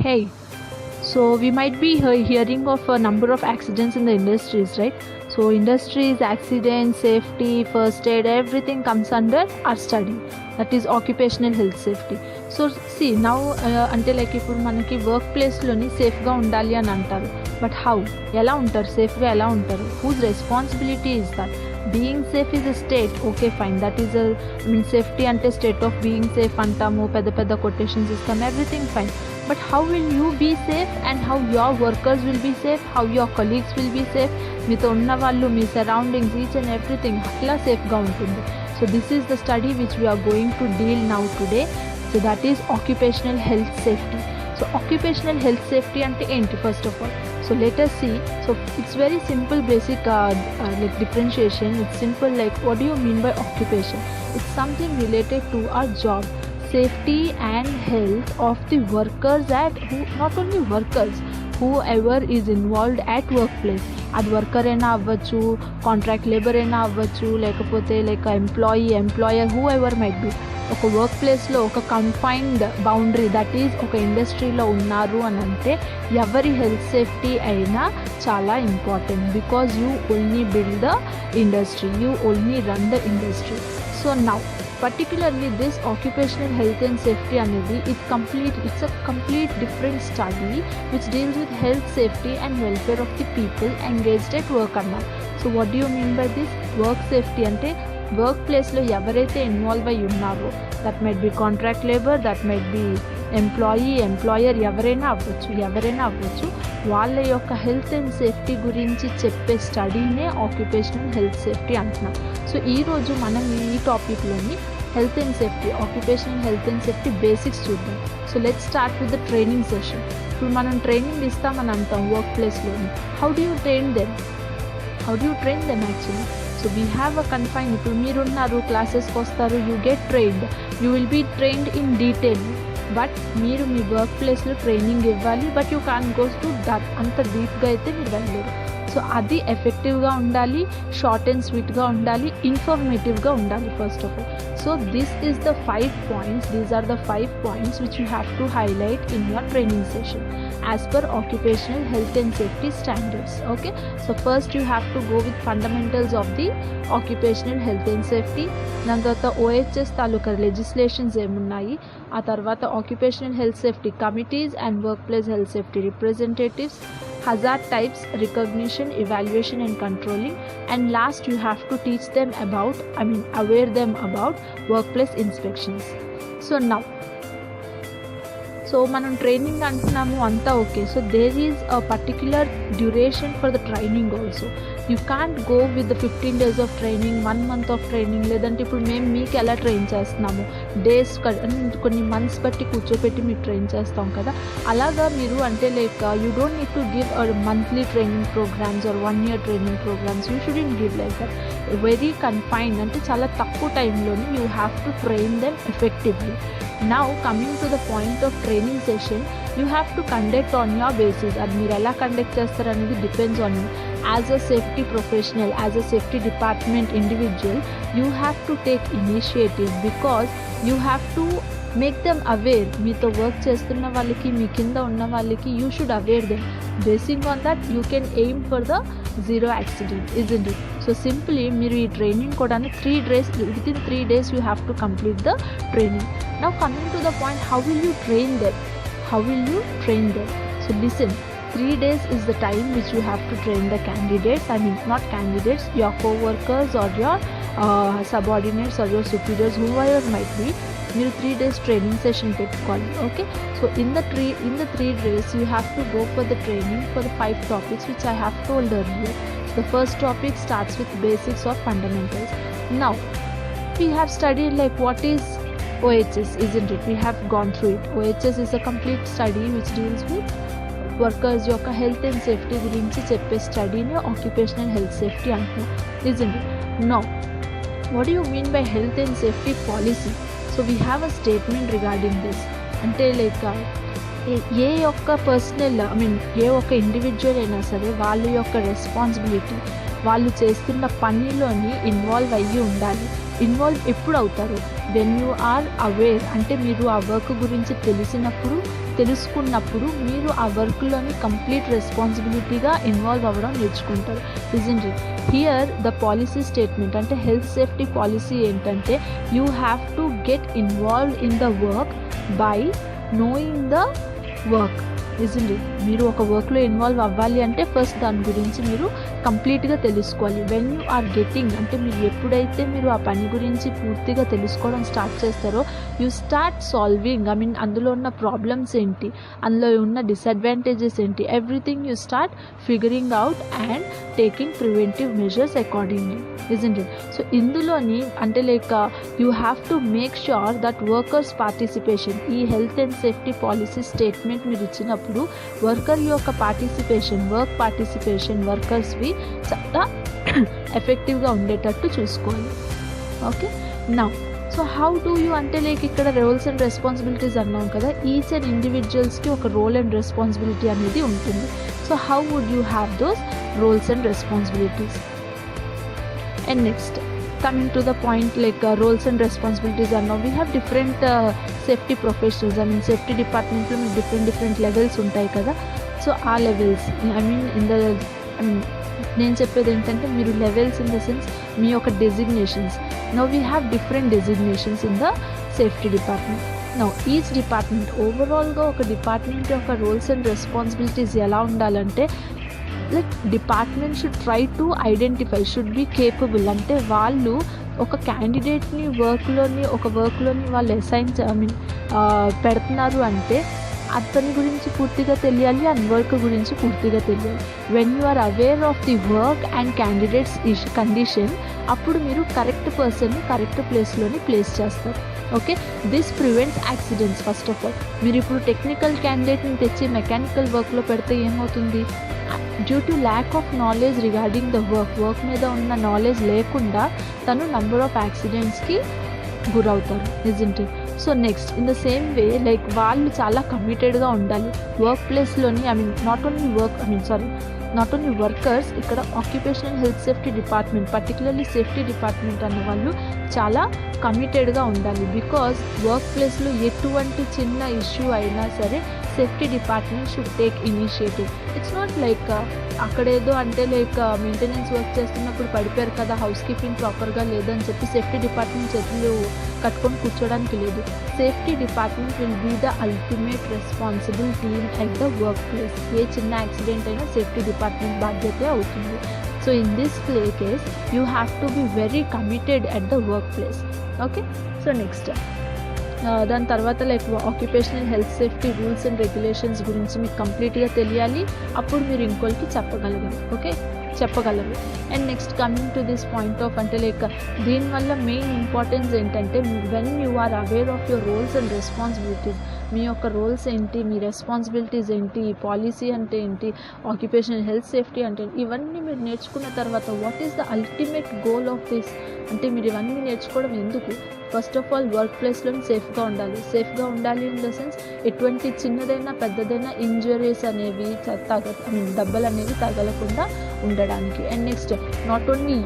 Hey, so we might be hearing of a number of accidents in the industries, right? So industries, accidents, safety, first aid, everything comes under our study, that is occupational health safety. So see now అంటే like ఇప్పుడు మనకి work ప్లేస్లోని సేఫ్గా ఉండాలి అని అంటారు, but how, ఎలా ఉంటారు సేఫ్గా, ఎలా ఉంటారు, whose responsibility is that? Being safe is a state, okay fine, that is safety అంటే స్టేట్ ఆఫ్ బీయింగ్ సేఫ్ అంటాము, పెద్ద పెద్ద కొటేషన్స్ ఇస్తాము, everything fine. But how will you be safe and how your workers will be safe, how your colleagues will be safe, మీతో ఉన్న వాళ్ళు, మీ surroundings, each and everything అట్లా సేఫ్గా ఉంటుంది. So this is the study which we are going to deal now today. So that is occupational health safety. So occupational health safety అంటే ఏంటి first of all? So let us see. So it's very simple basic like differentiation. It's simple like what do you mean by occupation? It's something related to our job, safety and health of the workers not only workers, whoever is involved at workplace. అది worker అయినా అవ్వచ్చు, contract labour అయినా అవ్వచ్చు, లేకపోతే like employer who ever might be. ఒక work ప్లేస్లో ఒక confined boundary, that is ఒక ఇండస్ట్రీలో ఉన్నారు అని అంటే ఎవరి హెల్త్ సేఫ్టీ అయినా చాలా important, because you only build the industry, you only run the industry. So now particularly this occupational health and safety అనేది it's a complete different study which deals with health, safety and welfare of the people engaged at work అన్నా. So what do you mean by this? Work safety అంటే work ప్లేస్లో ఎవరైతే involve అయి ఉన్నారో, that might be contract labour, that might be employer, ఎవరైనా అవ్వచ్చు, వాళ్ళ యొక్క హెల్త్ అండ్ సేఫ్టీ గురించి చెప్పే స్టడీనే ఆక్యుపేషనల్ హెల్త్ సేఫ్టీ అంటున్నాం. సో ఈరోజు మనం ఈ టాపిక్లోని health and safety, occupational health and safety basics చూద్దాం. So let's start with the training session. ఇప్పుడు మనం ట్రైనింగ్ ఇస్తామని అంటాం వర్క్ ప్లేస్లోని. How do you train them actually? So we have a confine. ఇప్పుడు మీరున్నారు, క్లాసెస్కి వస్తారు, you get trained, you will be trained in detail. But మీరు మీ వర్క్ ప్లేస్లో ట్రైనింగ్ ఇవ్వాలి, but you can goes to that, అంత డీప్గా అయితే మీరు వెళ్ళలేరు. సో అది ఎఫెక్టివ్గా ఉండాలి, షార్ట్ అండ్ స్వీట్గా ఉండాలి, ఇన్ఫర్మేటివ్గా ఉండాలి first of all. So this is the 5 points, these are the 5 points which you have to highlight in your training session as per occupational health and safety standards. Okay, so first you have to go with fundamentals of the occupational health and safety. దాని తర్వాత OHS తాలూకా legislations ఏమున్నాయి, ఆ తర్వాత occupational health safety committees and workplace health safety representatives, hazard types, recognition, evaluation and controlling, and last you have to teach them about, aware them about workplace inspections. So మనం training అంటున్నాము, అంతా okay. So there is a particular duration for the training also. You can't go with the 15 days of training, 1 month of training. లేదంటే ఇప్పుడు మేము మీకు ఎలా train చేస్తున్నాము, days కొన్ని మంత్స్ బట్టి కూర్చోపెట్టి మీకు ట్రైన్ చేస్తాం కదా, అలాగా మీరు అంటే like you don't need to give monthly training programs or 1 year training programs. You shouldn't give like that. Very confined, అంటే చాలా తక్కువ టైంలోనే you have to train them effectively. Now coming to the point of training session, you have to conduct on your basis. అది మీరు ఎలా conduct చేస్తారు అనేది depends on you. As a safety professional, as a safety department individual, you have to take initiative, because you have to make them aware. మీతో work చేస్తున్న వాళ్ళకి, మీ కింద ఉన్న వాళ్ళకి you should aware them. Basing on that you can aim for the zero accident, isn't it? So simply మీరు ఈ training కూడా 3 days, within 3 days you have to complete the training. Now coming to the point, how will you train them? So listen, 3 days is the time which you have to train the candidates, not candidates, your co-workers or your subordinates or your superiors, whoever might be. మీరు 3 days training session పెట్టుకోవాలి. Okay, so in the 3 days you have to go for the training for the 5 topics which I have told earlier. The first topic starts with basics or fundamentals. Now we have studied like what is OHS, isn't it? We have gone through it. OHS is a complete study which deals with workers యొక్క health and safety గురించి చెప్పే స్టడీని occupational health safety అంటున్నాం, isn't it? Now what do you mean by health and safety policy? So we have a statement regarding this. అంటే like ఏ ఒక్క personal ఏ ఒక్క individual అయినా సరే వాళ్ళ యొక్క రెస్పాన్సిబిలిటీ, వాళ్ళు చేస్తున్న పనిలోని ఇన్వాల్వ్ అయ్యి ఉండాలి. ఇన్వాల్వ్ ఎప్పుడు అవుతారు? వెన్ యూ ఆర్ అవేర్, అంటే మీరు ఆ వర్క్ గురించి తెలుసుకున్నప్పుడు మీరు ఆ వర్క్లోని కంప్లీట్ రెస్పాన్సిబిలిటీగా ఇన్వాల్వ్ అవ్వడం నేర్చుకుంటారు. Isn't it? Here the policy statement అంటే హెల్త్ సేఫ్టీ పాలసీ ఏంటంటే you have to get involved in the work by knowing the work. Isn't it? మీరు ఒక వర్క్లో ఇన్వాల్వ్ అవ్వాలి అంటే ఫస్ట్ దాని గురించి మీరు కంప్లీట్గా తెలుసుకోవాలి. వెన్ యూ ఆర్ గెటింగ్ అంటే మీరు ఎప్పుడైతే మీరు ఆ పని గురించి పూర్తిగా తెలుసుకోవడం స్టార్ట్ చేస్తారో యూ స్టార్ట్ సాల్వింగ్, అందులో ఉన్న ప్రాబ్లమ్స్ ఏంటి, అందులో ఉన్న డిసడ్వాంటేజెస్ ఏంటి, everything you start figuring out and taking preventive measures accordingly. Isn't it? So ఇందులోని అంటే you have to make sure that workers participation, ఈ health and safety policy statement మీరు ఇచ్చినప్పుడు వర్కర్ యొక్క వర్క్ పార్టిసిపేషన్ వర్కర్స్వి చాలా ఎఫెక్టివ్గా ఉండేటట్టు చూసుకోవాలి. Okay, now so how do you అంటే ఇక్కడ రోల్స్ అండ్ రెస్పాన్సిబిలిటీస్ అన్నాం కదా, ఈచ్ అండ్ ఇండివిజువల్స్కి ఒక రోల్ అండ్ రెస్పాన్సిబిలిటీ అనేది ఉంటుంది. So how would you have those roles and responsibilities? And next, coming to the point roles and responsibilities are now we have different safety professionals. Safety department lo different levels ఉంటాయి కదా. So ఆ levels నేను చెప్పేది ఏంటంటే మీరు levels in the sense మీ యొక్క designations. Now we have different designations in the safety department. Now each department ఓవరాల్గా ఒక డిపార్ట్మెంట్ యొక్క రోల్స్ అండ్ రెస్పాన్సిబిలిటీస్ ఎలా ఉండాలంటే department should try to identify, should be capable. అంటే వాళ్ళు ఒక క్యాండిడేట్ని వర్క్లోని వాళ్ళు పెడుతున్నారు అంటే అతని గురించి పూర్తిగా తెలియాలి అండ్ వర్క్ గురించి పూర్తిగా తెలియాలి. When you are aware of the work and candidates condition, అప్పుడు మీరు కరెక్ట్ పర్సన్ని కరెక్ట్ ప్లేస్లోని ప్లేస్ చేస్తారు. Okay, this prevents accidents. First of all మీరు ఇప్పుడు టెక్నికల్ క్యాండిడేట్ని తెచ్చి మెకానికల్ వర్క్లో పెడితే ఏమవుతుంది? Due to lack of knowledge regarding the work మీద ఉన్న నాలెడ్జ్ లేకుండా తను నంబర్ ఆఫ్ యాక్సిడెంట్స్కి గురవుతారు. Isn't it? So next in the same way వాళ్ళు చాలా కమిటెడ్గా ఉండాలి వర్క్ ప్లేస్లోని. నాట్ ఓన్లీ వర్కర్స్, ఇక్కడ occupational health safety department particularly safety department అన్న వాళ్ళు చాలా కమిటెడ్గా ఉండాలి. బికాజ్ వర్క్ ప్లేస్లో ఎటువంటి చిన్న ఇష్యూ అయినా సరే safety department should take initiative. It's not అక్కడేదో అంటే మెయింటెనెన్స్ వర్క్ చేస్తున్నప్పుడు పడిపోయారు కదా, హౌస్ కీపింగ్ ప్రాపర్గా లేదని చెప్పి సేఫ్టీ డిపార్ట్మెంట్ చేతులు కట్టుకొని కూర్చోడానికి లేదు. Safety department will be the ultimate responsible team at the work place. ఏ చిన్న యాక్సిడెంట్ అయినా సేఫ్టీ డిపార్ట్మెంట్ బాధ్యతే అవుతుంది. So in this case you have to be very committed at the work place. Okay, so next దాని తర్వాత occupational health safety rules and regulations గురించి మీకు కంప్లీట్గా తెలియాలి. అప్పుడు మీరు ఇంకోరికి చెప్పగలరు. And next coming to this point of అంటే దీనివల్ల మెయిన్ ఇంపార్టెన్స్ ఏంటంటే when you are aware of your roles and responsibilities, మీ యొక్క రోల్స్ ఏంటి, మీ రెస్పాన్సిబిలిటీస్ ఏంటి, పాలసీ అంటే ఏంటి, ఆక్యుపేషనల్ హెల్త్ సేఫ్టీ అంటే ఇవన్నీ మీరు నేర్చుకున్న తర్వాత what is the ultimate goal of this అంటే మీరు ఇవన్నీ నేర్చుకోవడం ఎందుకు? ఫస్ట్ ఆఫ్ ఆల్ వర్క్ ప్లేస్లో సేఫ్గా ఉండాలి ఇన్ ద సెన్స్ ఎటువంటి చిన్నదైనా పెద్దదైనా ఇంజరీస్ అనేవి దెబ్బలు అనేవి తగలకుండా ఉండడానికి. అండ్ నెక్స్ట్ నాట్ ఓన్లీ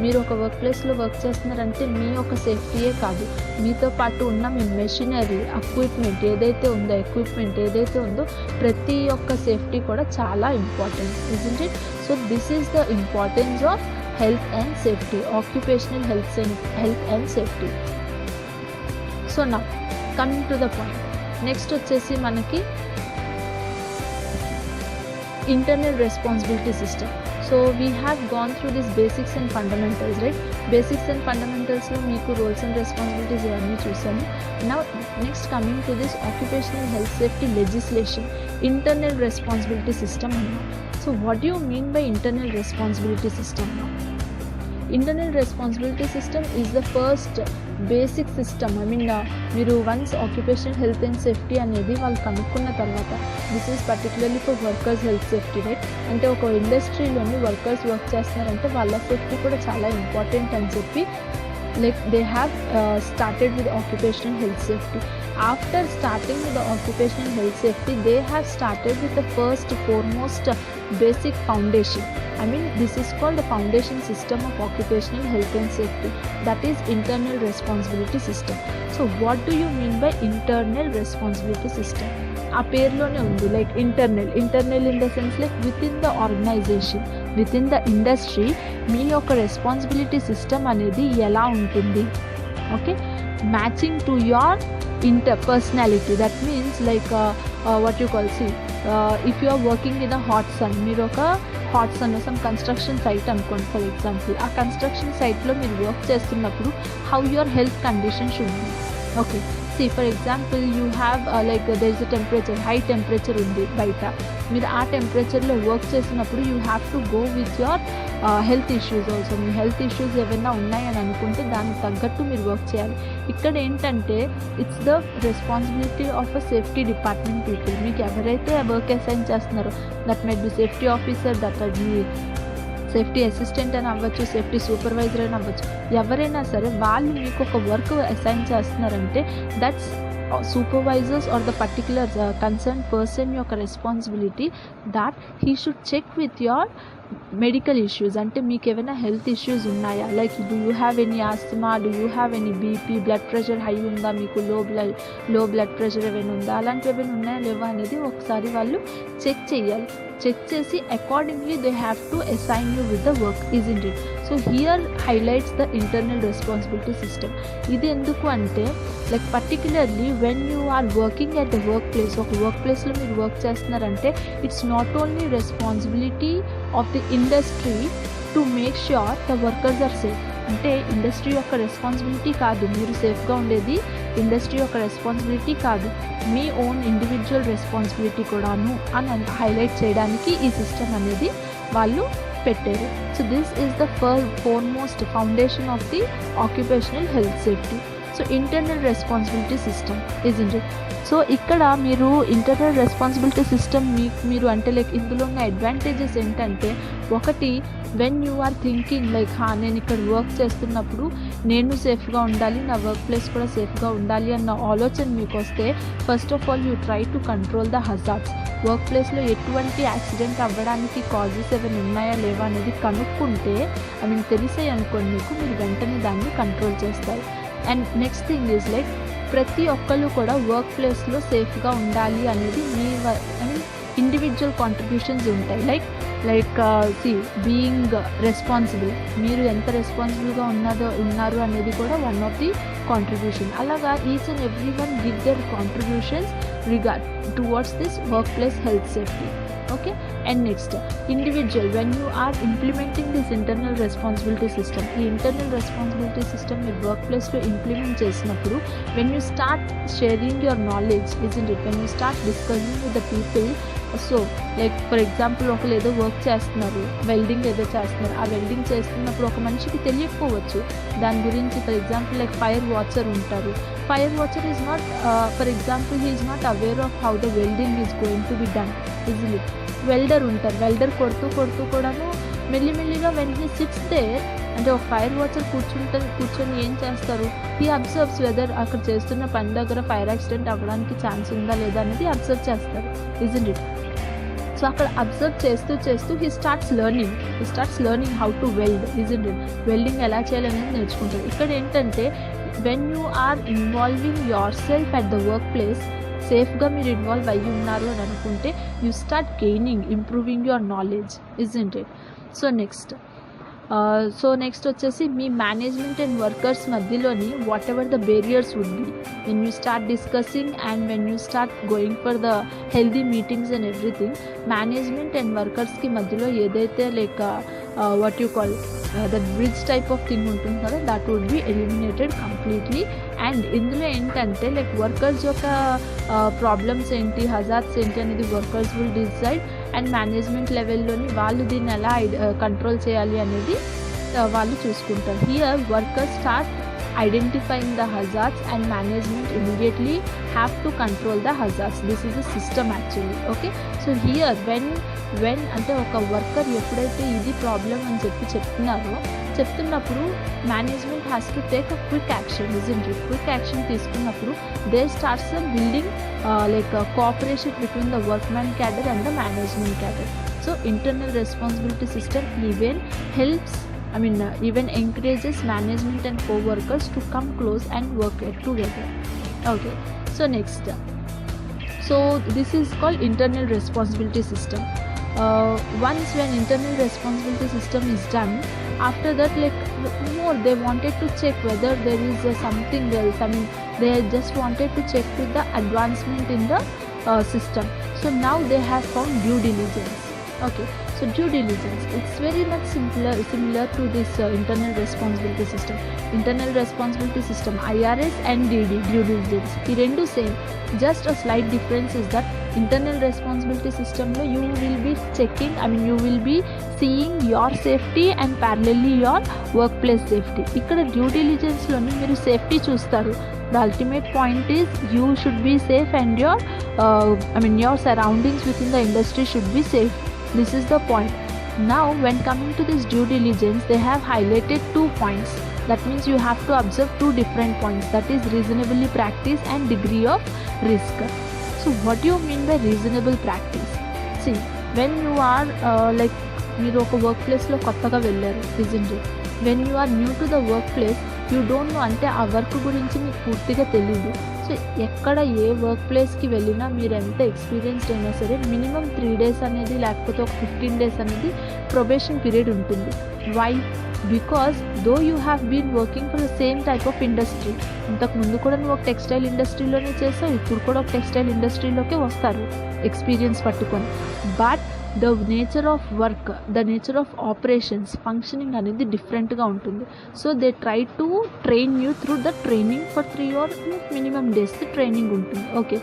మీరు ఒక వర్క్ ప్లేస్లో వర్క్ చేస్తున్నారంటే మీ యొక్క సేఫ్టీయే కాదు, మీతో పాటు ఉన్న మీ మెషినరీ ఎక్విప్మెంట్ ఏదైతే ఉందో ప్రతి ఒక్క సేఫ్టీ కూడా చాలా important. Isn't it? So this is the importance of health and safety, occupational health and safety. So now coming to the point, next వచ్చేసి మనకి internal responsibility system. So we have gone through this basics and fundamentals, right? Basics and fundamentals లో మీకు roles and responsibilities ఇవన్నీ చూసాము. Now next coming to this occupational health safety legislation, internal responsibility system అన్నాం. So what do you mean by internal responsibility system now? Internal responsibility system is the first basic system. మీరు once occupational health and safety అనేది వాళ్ళు కనుక్కున్న తర్వాత this is particularly for workers health safety, right? అంటే ఒక ఇండస్ట్రీలోని workers work చేస్తున్నారంటే వాళ్ళ safety కూడా చాలా ఇంపార్టెంట్ అని చెప్పి like they have started with occupational health safety. After starting with the occupational health safety, they have started with the first foremost basic foundation. I mean, this is called the foundation system of occupational health and safety, that is internal responsibility system. So what do you mean by internal responsibility system? ఆ పేరులోనే ఉంది, like internal in the sense like within the organisation, within the industry మీ యొక్క responsibility system అనేది ఎలా ఉంటుంది. Okay, matching to your personality. That means like what you call, see if you are working in a hot sun, మీరు ఒక hot sun some construction site అనుకోండి for example. ఆ construction సైట్లో మీరు వర్క్ చేస్తున్నప్పుడు how your health condition should be. Okay, see for example you have like there is a temperature, high temperature ఉంది బయట, మీరు ఆ టెంపరేచర్లో వర్క్ చేసినప్పుడు you have to go with your health issues also. Me health issues ఏమైనా ఉన్నాయని అనుకుంటే దానికి తగ్గట్టు మీరు వర్క్ చేయాలి. ఇక్కడ ఏంటంటే it's the responsibility of a safety department people. మీకు ఎవరైతే వర్క్ అసైన్ చేస్తున్నారో, that might B safety officer, that might B safety assistant అని అవ్వచ్చు, సేఫ్టీ సూపర్వైజర్ అని అవ్వచ్చు, ఎవరైనా సరే వాళ్ళు మీకు ఒక వర్క్ అసైన్ చేస్తున్నారంటే that's supervisors or the particular concerned person యొక్క responsibility that he should check with your medical issues. అంటే మీకు ఏమైనా హెల్త్ ఇష్యూస్ ఉన్నాయా, like do you have any asthma, do you have any BP, blood pressure high ఉందా, మీకు లో blood pressure ఏమైనా ఉందా, అలాంటివి ఏమైనా ఉన్నాయా లేవా అనేది ఒకసారి వాళ్ళు చెక్ చేయాలి. చెక్ చేసి accordingly they have to assign you with the work, isn't it. So here highlights the internal responsibility system. ఇది ఎందుకు అంటే like particularly when you are working at the work place, ఒక వర్క్ ప్లేస్లో మీరు work చేస్తున్నారంటే it's not only responsibility of the industry to make sure the workers are safe. అంటే industry యొక్క responsibility కాదు మీరు సేఫ్గా ఉండేది, ఇండస్ట్రీ యొక్క రెస్పాన్సిబిలిటీ కాదు, మీ ఓన్ ఇండివిజువల్ రెస్పాన్సిబిలిటీ కూడాను అని హైలైట్ చేయడానికి ఈ సిస్టమ్ అనేది వాళ్ళు పెట్టారు. So this is the foremost foundation of the occupational health safety. So internal responsibility system isn't it. So ఇక్కడ మీరు ఇంటర్నల్ రెస్పాన్సిబిలిటీ సిస్టమ్ మీరు అంటే లైక్ ఇందులో ఉన్న అడ్వాంటేజెస్ ఏంటంటే, ఒకటి when you are thinking like నేను ఇక్కడ వర్క్ చేస్తున్నప్పుడు నేను సేఫ్గా ఉండాలి, నా వర్క్ ప్లేస్ కూడా సేఫ్గా ఉండాలి అన్న ఆలోచన మీకు వస్తే, first of all you try to control the hazards. Work ప్లేస్లో ఎటువంటి యాక్సిడెంట్ అవ్వడానికి కాజెస్ ఏమైనా ఉన్నాయా లేవా అనేది కనుక్కుంటే, ఐ మీన్ తెలిసాయి అనుకోండి మీకు, మీరు వెంటనే దాన్ని కంట్రోల్ చేస్తారు. And next thing is like ప్రతి ఒక్కళ్ళు కూడా వర్క్ ప్లేస్లో సేఫ్గా ఉండాలి అనేది మీ ఐ మీన్ ఇండివిజువల్ కాంట్రిబ్యూషన్స్ ఉంటాయి. లైక్ సి బీయింగ్ రెస్పాన్సిబుల్, మీరు ఎంత రెస్పాన్సిబుల్గా ఉన్నారు అనేది కూడా వన్ ఆఫ్ ది కాంట్రిబ్యూషన్. అలాగా each and every one give their contributions towards this work place health safety. Okay, and next individual, when you are implementing this internal responsibility system, ఈ internal responsibility system మీరు work ప్లేస్లో implement చేసినప్పుడు, when you start sharing your knowledge, isn't it, when you start discussing with the people. So like for example ఒకరు ఏదో work చేస్తున్నారు, welding ఏదో చేస్తున్నారు, ఆ వెల్డింగ్ చేస్తున్నప్పుడు ఒక మనిషికి తెలియకపోవచ్చు దాని గురించి. For example like fire watcher ఉంటారు, fire watcher is not for example he is not aware of how the welding is going to be done easily. Welder ఉంటారు, వెల్డర్ కొడుతూ కూడాను మెల్లిమెల్లిగా వెన్ హీ సిట్స్ దేర్, అంటే ఒక fire watcher కూర్చొని ఏం చేస్తారు, ఈ అబ్జర్వ్స్ వెదర్ అక్కడ చేస్తున్న పని దగ్గర ఫైర్ యాక్సిడెంట్ అవ్వడానికి ఛాన్స్ ఉందా లేదా అనేది అబ్జర్వ్ చేస్తారు, ఇజంట్ ఇట్. సో అక్కడ అబ్జర్వ్ చేస్తూ he starts learning how to weld, isn't it. Welding ఎలా చేయాలనేది నేర్చుకుంటారు. ఇక్కడ ఏంటంటే when you are involving yourself at the work place, సేఫ్గా మీరు ఇన్వాల్వ్ అయ్యి ఉన్నారు అని అనుకుంటే you start gaining, improving your knowledge, isn't it. So next వచ్చేసి మీ మేనేజ్మెంట్ అండ్ వర్కర్స్ మధ్యలోని whatever the barriers would be when you start discussing and when you start going for the healthy meetings and everything, management and వర్కర్స్కి మధ్యలో ఏదైతే like what you call that bridge type of thing ఉంటుంది కదా, that would be eliminated completely. And ఇందులో ఏంటంటే like workers యొక్క problems ఏంటి, hazards ఏంటి అనేది workers will decide, and management లెవెల్లోని వాళ్ళు దీన్ని ఎలా కంట్రోల్ చేయాలి అనేది వాళ్ళు చూసుకుంటారు. Here workers start identifying the hazards and management immediately have to control the hazards. This is a system actually. Okay, so here when అంటే ఒక వర్కర్ ఎప్పుడైతే ఇది ప్రాబ్లం అని చెప్తున్నప్పుడు management has to take a quick action. Quick action తీసుకున్నప్పుడు they starts building like cooperation between the workman cadre and the management cadre. So internal responsibility system even encourages management and co-workers to come close and work together. Okay, so next, so this is called internal responsibility system. Once when internal responsibility system is done, after that like more they wanted to check whether there is something else. They just wanted to check with the advancement in the system. So now they have found due diligence. Okay, so due diligence, it's very much similar to this internal responsibility system. Internal responsibility system, IRS and DD, due diligence, ఈ రెండు same. Just a slight difference is that internal responsibility system lo you will be checking, you will be seeing your safety and parallelly your workplace safety. ikkada due diligence lo మీరు safety చూస్తారు. The ultimate point is you should be safe and your surroundings within the industry should be safe. This is the point. Now when coming to this due diligence, they have highlighted 2 points. That means you have to observe 2 different points, that is reasonably practice and degree of risk. So what do you mean by reasonable practice? See, when you are మీరు ఒక work ప్లేస్లో కొత్తగా వెళ్ళారు, when you are new to the workplace, you don't know, అంటే ఆ work గురించి మీకు పూర్తిగా తెలియదు. సో ఎక్కడ ఏ వర్క్ ప్లేస్కి వెళ్ళినా మీరు ఎంత ఎక్స్పీరియన్స్డ్ అయినా సరే మినిమం 3 days అనేది లేకపోతే ఒక 15 days అనేది ప్రొబేషన్ పీరియడ్ ఉంటుంది. Why? Because though you have been working for the same type of industry. ఇంతకుముందు కూడా నువ్వు ఒక టెక్స్టైల్ ఇండస్ట్రీలోనే చేస్తావు, ఇప్పుడు కూడా ఒక టెక్స్టైల్ ఇండస్ట్రీలోకే వస్తారు ఎక్స్పీరియన్స్ పట్టుకొని. But the nature of work, the nature of operations, functioning అనేది డిఫరెంట్గా ఉంటుంది. So they try to train you through the training for 3 or minimum days training ఉంటుంది. Okay,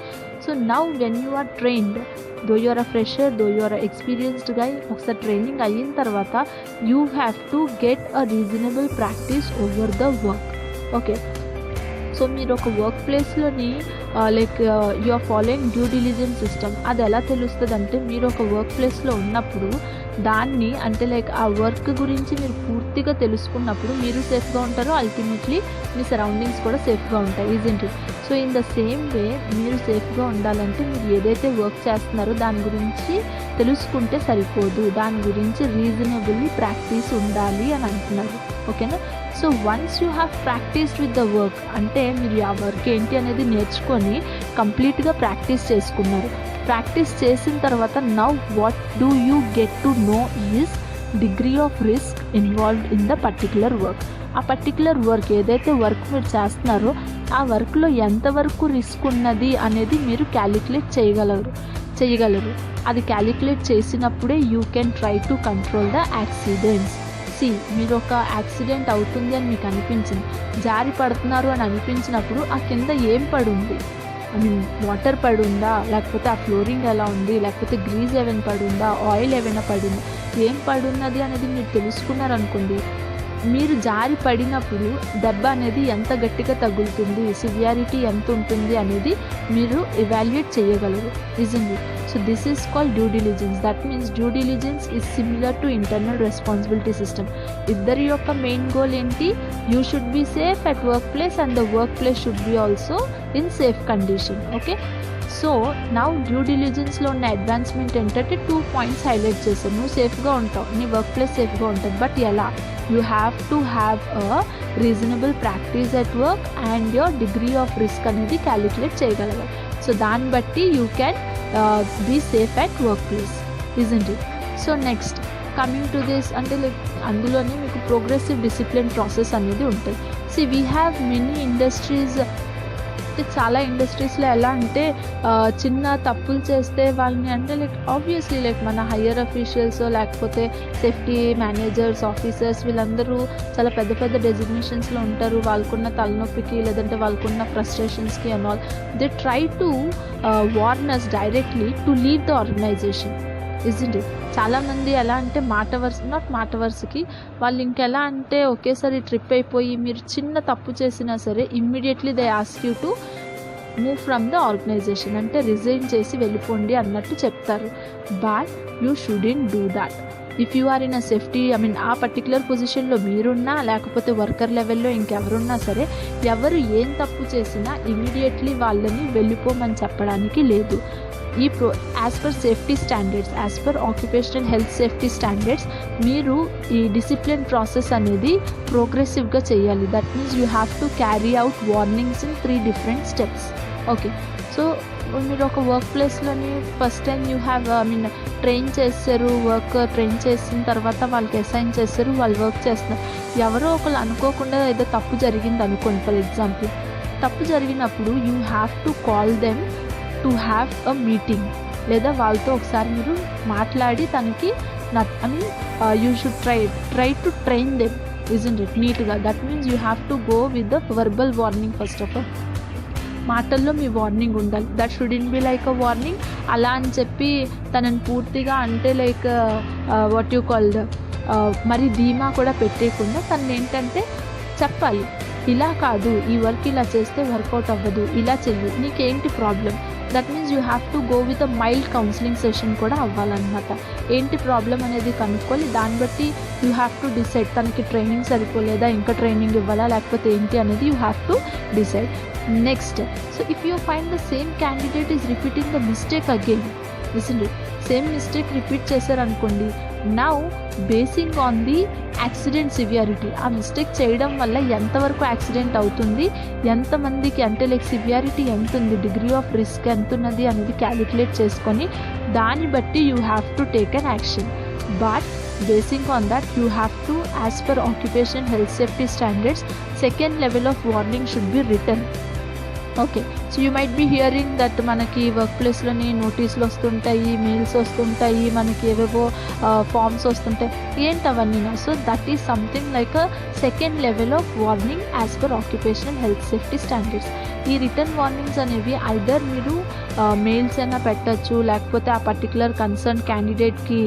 so now when you are trained, though you are a fresher, though you are a experienced guy, ఒకసారి training అయిన తర్వాత you have to get a reasonable practice over the work. Okay, so మీరు ఒక work ప్లేస్లోని you are following due diligence system. అది ఎలా తెలుస్తుంది అంటే మీరు ఒక వర్క్ ప్లేస్లో ఉన్నప్పుడు దాన్ని ఆ వర్క్ గురించి మీరు పూర్తిగా తెలుసుకున్నప్పుడు మీరు సేఫ్గా ఉంటారు, అల్టిమేట్లీ మీ సరౌండింగ్స్ కూడా సేఫ్గా ఉంటాయి. Isn't it? So in the same వే మీరు సేఫ్గా ఉండాలంటే మీరు ఏదైతే వర్క్ చేస్తున్నారో దాని గురించి తెలుసుకుంటే సరిపోదు, దాని గురించి రీజనబుల్లీ ప్రాక్టీస్ ఉండాలి అని అంటున్నారు. ఓకేనా? So once you have practised with the work, అంటే మీరు ఆ వర్క్ ఏంటి అనేది నేర్చుకొని కంప్లీట్గా ప్రాక్టీస్ చేసుకున్నారు. ప్రాక్టీస్ చేసిన తర్వాత now what do you get to know is degree of risk involved in the particular work. ఆ పర్టిక్యులర్ వర్క్ ఏదైతే వర్క్ మీరు చేస్తున్నారో ఆ వర్క్లో ఎంతవరకు రిస్క్ ఉన్నది అనేది మీరు క్యాలిక్యులేట్ చేయగలరు. అది క్యాలిక్యులేట్ చేసినప్పుడే you can try to control the accidents. మీరు ఒక యాక్సిడెంట్ అవుతుంది అని మీకు అనిపించింది, జారి పడుతున్నారు అని అనిపించినప్పుడు ఆ కింద ఏం పడుంది, వాటర్ పడుందా, లేకపోతే ఆ ఫ్లోరింగ్ ఎలా ఉంది, లేకపోతే గ్రీజ్ ఏమైనా పడుందా, ఆయిల్ ఏమైనా పడుందా, ఏం పడున్నది అనేది మీరు తెలుసుకున్నారనుకోండి, మీరు జారి పడినప్పుడు దెబ్బ అనేది ఎంత గట్టిగా తగులుతుంది, సివియారిటీ ఎంత ఉంటుంది అనేది మీరు ఎవాల్యుయేట్ చేయగలరు. Isn't it? So this is called due diligence. That means due diligence is similar to internal responsibility system. ఇద్దరి యొక్క మెయిన్ గోల్ ఏంటి? You should be safe at workplace and the workplace should be also in safe condition. Okay, so now due డిలిజెన్స్లో ఉన్న advancement ఏంటంటే 2 points highlight చేశాను. నువ్వు సేఫ్గా ఉంటావు, నీ వర్క్ ప్లేస్ సేఫ్గా ఉంటుంది, బట్ ఎలా? You have to have a reasonable practice at work and your degree of risk అనేది క్యాలిక్యులేట్ చేయగలగాలి. సో దాన్ని బట్టి you can be safe at workplace, isn't it? So next, coming to this, అంటే అందులోనే మీకు ప్రోగ్రెసివ్ డిసిప్లిన్ ప్రాసెస్ అనేది ఉంటుంది. See, we have many industries. చాలా ఇండస్ట్రీస్లో ఎలా అంటే చిన్న తప్పులు చేస్తే వాళ్ళని అంటే ఆబ్వియస్లీ మన హయ్యర్ అఫీషియల్స్ లేకపోతే సేఫ్టీ మేనేజర్స్, ఆఫీసర్స్ వీళ్ళందరూ చాలా పెద్ద పెద్ద డెసిగ్నేషన్స్లో ఉంటారు. వాళ్ళకున్న తలనొప్పికి లేదంటే వాళ్ళకున్న ఫ్రస్ట్రేషన్స్కి and all they try to warn us directly to leave the organisation. Isn't it? చాలామంది ఎలా అంటే మాట వరుసకి వాళ్ళు ఇంకెలా అంటే ఒకేసారి ట్రిప్ అయిపోయి మీరు చిన్న తప్పు చేసినా సరే immediately they ask you to move from the organisation, అంటే రిజైన్ చేసి వెళ్ళిపోండి అన్నట్టు చెప్తారు. But you shouldn't do that. If you are in a safety ఆ పర్టికులర్ పొజిషన్లో మీరున్నా లేకపోతే వర్కర్ లెవెల్లో ఇంకెవరున్నా సరే ఎవరు ఏం తప్పు చేసినా ఇమీడియట్లీ వాళ్ళని వెళ్ళిపోమని చెప్పడానికి లేదు. As per safety standards, as per occupational health safety standards మీరు ఈ డిసిప్లిన్ ప్రాసెస్ అనేది ప్రోగ్రెసివ్గా చేయాలి. That means you have to carry out warnings in 3 different steps. Okay, so మీరు ఒక వర్క్ ప్లేస్లోని ఫస్ట్ టైం ట్రైన్ చేస్తారు, ట్రైన్ చేసిన తర్వాత వాళ్ళకి అసైన్ చేస్తారు, వాళ్ళు వర్క్ చేస్తున్నారు. ఎవరో ఒకరు అనుకోకుండా ఏదో తప్పు జరిగింది అనుకోండి. ఫర్ ఎగ్జాంపుల్ తప్పు జరిగినప్పుడు you have to call them to have a meeting, లేదా వాళ్ళతో ఒకసారి మీరు మాట్లాడి తనకి you should try to train them, isn't it, నీట్గా. That means you have to go with the verbal warning. First of all మాటల్లో మీ వార్నింగ్ ఉండాలి. That shouldn't be like a warning అలా అని చెప్పి తనని పూర్తిగా అంటే లైక్ వాట్ యూ కాల్డ్ మరి ధీమా కూడా పెట్టేయకుండా తనని ఏంటంటే చెప్పాలి, ఇలా కాదు, ఈ వర్క్ ఇలా చేస్తే వర్కౌట్ అవ్వదు, ఇలా చెయ్యి, నీకేంటి problem. That means you have to go with a mild counselling session కూడా అవ్వాలన్నమాట. ఏంటి ప్రాబ్లం అనేది కనుక్కోవాలి, దాన్ని బట్టి యూ హ్యావ్ టు డిసైడ్. తనకి ట్రైనింగ్ సరిపోలేదా, ఇంకా ట్రైనింగ్ ఇవ్వాలా, లేకపోతే ఏంటి అనేది you have to decide. Next, so if you find the same candidate is repeating the mistake again, listen it, same mistake repeat చేశారనుకోండి, now basing on the accident severity, ఆ mistake చేయడం వల్ల ఎంతవరకు యాక్సిడెంట్ అవుతుంది, ఎంతమందికి అంటే లైక్ సివియారిటీ ఎంత ఉంది, డిగ్రీ ఆఫ్ రిస్క్ ఎంత ఉన్నది అనేది క్యాలిక్యులేట్ చేసుకొని దాన్ని బట్టి you have to take an action. But basing on that you have to, as per occupational health safety standards, second level of warning should be written. Okay, so you might be hearing that మనకి work ప్లేస్లోని నోటీసులు వస్తుంటాయి, mails వస్తుంటాయి, మనకి ఏవేవో forms వస్తుంటాయి, ఏంటవన్నీ. So that is something like a second level of warning as per occupational health safety standards. ఈ రిటర్న్ వార్నింగ్స్ అనేవి ఐదర్ మీరు మెయిల్స్ అయినా పెట్టచ్చు, లేకపోతే ఆ పర్టికులర్ కన్సర్న్ క్యాండిడేట్కి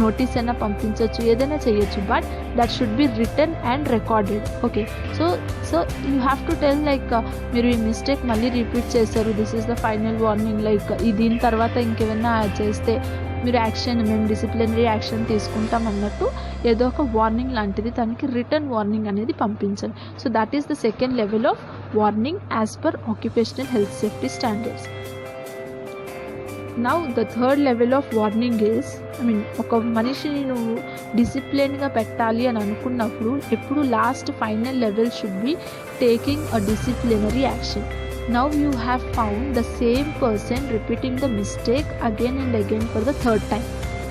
నోటీస్ అయినా పంపించవచ్చు, ఏదైనా చేయొచ్చు. But that should be return and recorded. Okay, so you have to tell like మీరు ఈ మిస్టేక్ మళ్ళీ రిపీట్ చేశారు, this is the final warning, like దీని తర్వాత ఇంకేమైనా చేస్తే మీరు మేము డిసిప్లినరీ యాక్షన్ తీసుకుంటాం అన్నట్టు ఏదో ఒక వార్నింగ్ లాంటిది తనకి రిటర్న్ వార్నింగ్ అనేది పంపించాలి. So that is the second level of warning as per occupational health safety standards. Now the third level of warning is ఒక మనిషిని నువ్వు డిసిప్లిన్గా పెట్టాలి అని అనుకున్నప్పుడు ఎప్పుడు last final level should be taking a disciplinary action. Now you have found the same person repeating the mistake again and again for the third time.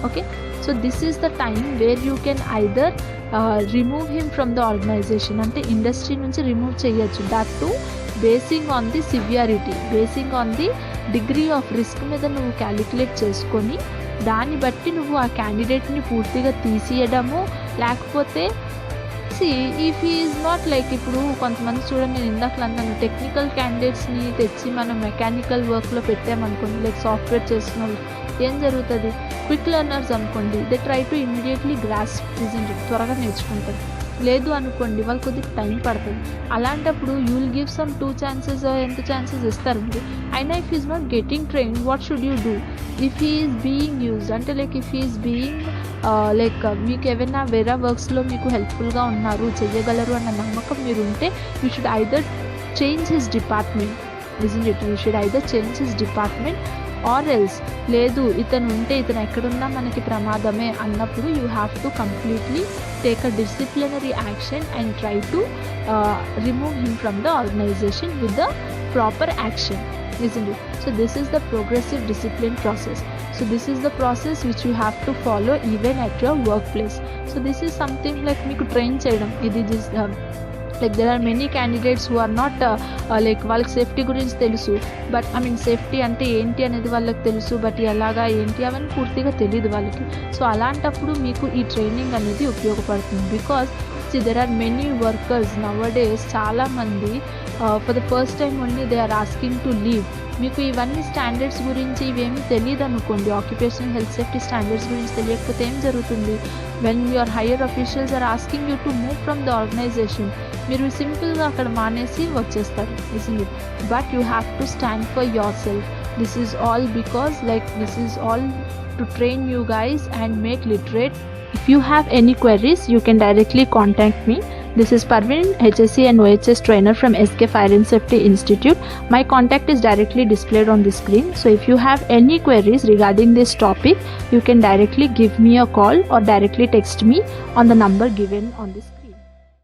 Okay, so this is the time where you can either remove him from the organization, ante industry nunchi remove cheyyachu, that too basing on the severity, basing on the degree of risk మీద నువ్వు calculate చేసుకొని దాన్ని బట్టి నువ్వు ఆ క్యాండిడేట్ని పూర్తిగా తీసియడము, లేకపోతే if he is not like, ఇప్పుడు కొంతమంది చూడండి, నేను ఇందాక అన్నాను టెక్నికల్ క్యాండిడేట్స్ని తెచ్చి మనం మెకానికల్ వర్క్లో పెట్టామనుకోండి, లైక్ సాఫ్ట్వేర్ చేసిన వాళ్ళు, ఏం జరుగుతుంది, క్విక్ లెర్నర్స్ అనుకోండి, they try to immediately grasp, త్వరగా నేర్చుకుంటారు. లేదు అనుకోండి వాళ్ళు కొద్దిగా టైం పడుతుంది. అలాంటప్పుడు you will give some 2 chances, ఎంత ఛాన్సెస్ ఇస్తారు మీరు, అయినా if is not getting train, what should you do? If he is being used, అంటే like if he is being like మీకు ఏమైనా వేరే వర్క్స్లో మీకు హెల్ప్ఫుల్గా ఉన్నారు, చెయ్యగలరు అన్న నమ్మకం మీరు ఉంటే, you should either change his department, isn't it, you should either change his department or else, లేదు ఇతను ఉంటే ఇతను ఎక్కడున్నా మనకి ప్రమాదమే అన్నప్పుడు you have to completely take a disciplinary action and try to remove him from the organization with the proper action, isn't it? So this is the progressive discipline process. So this is the process which you have to follow even at your workplace. So this is something like meeku train cheyadam, idi just like there are many candidates who are not like వాళ్ళకి safety గురించి తెలుసు, but safety అంటే ఏంటి అనేది వాళ్ళకి తెలుసు, but ఎలాగా ఏంటి అవన్నీ పూర్తిగా తెలియదు వాళ్ళకి. సో అలాంటప్పుడు మీకు ఈ ట్రైనింగ్ అనేది ఉపయోగపడుతుంది. Because See, there are many workers nowadays, చాలా మంది for the first time only they are asking to leave. మీకు ఇవన్నీ స్టాండర్డ్స్ గురించి ఇవేమీ తెలియదు అనుకోండి, ఆక్యుపేషనల్ హెల్త్ సేఫ్టీ స్టాండర్డ్స్ గురించి తెలియకపోతే ఏం జరుగుతుంది? When your higher officials are asking you to move from the organisation, మీరు సింపుల్గా అక్కడ మానేసి వచ్చేస్తారు, isn't it? But you have to stand for yourself. This is all because this is all to train you guys and make literate. If you have any queries, you can directly contact me. This is Parveen, HSC and OHS Trainer from SK Fire and Safety Institute. My contact is directly displayed on the screen. So if you have any queries regarding this topic, you can directly give me a call or directly text me on the number given on this.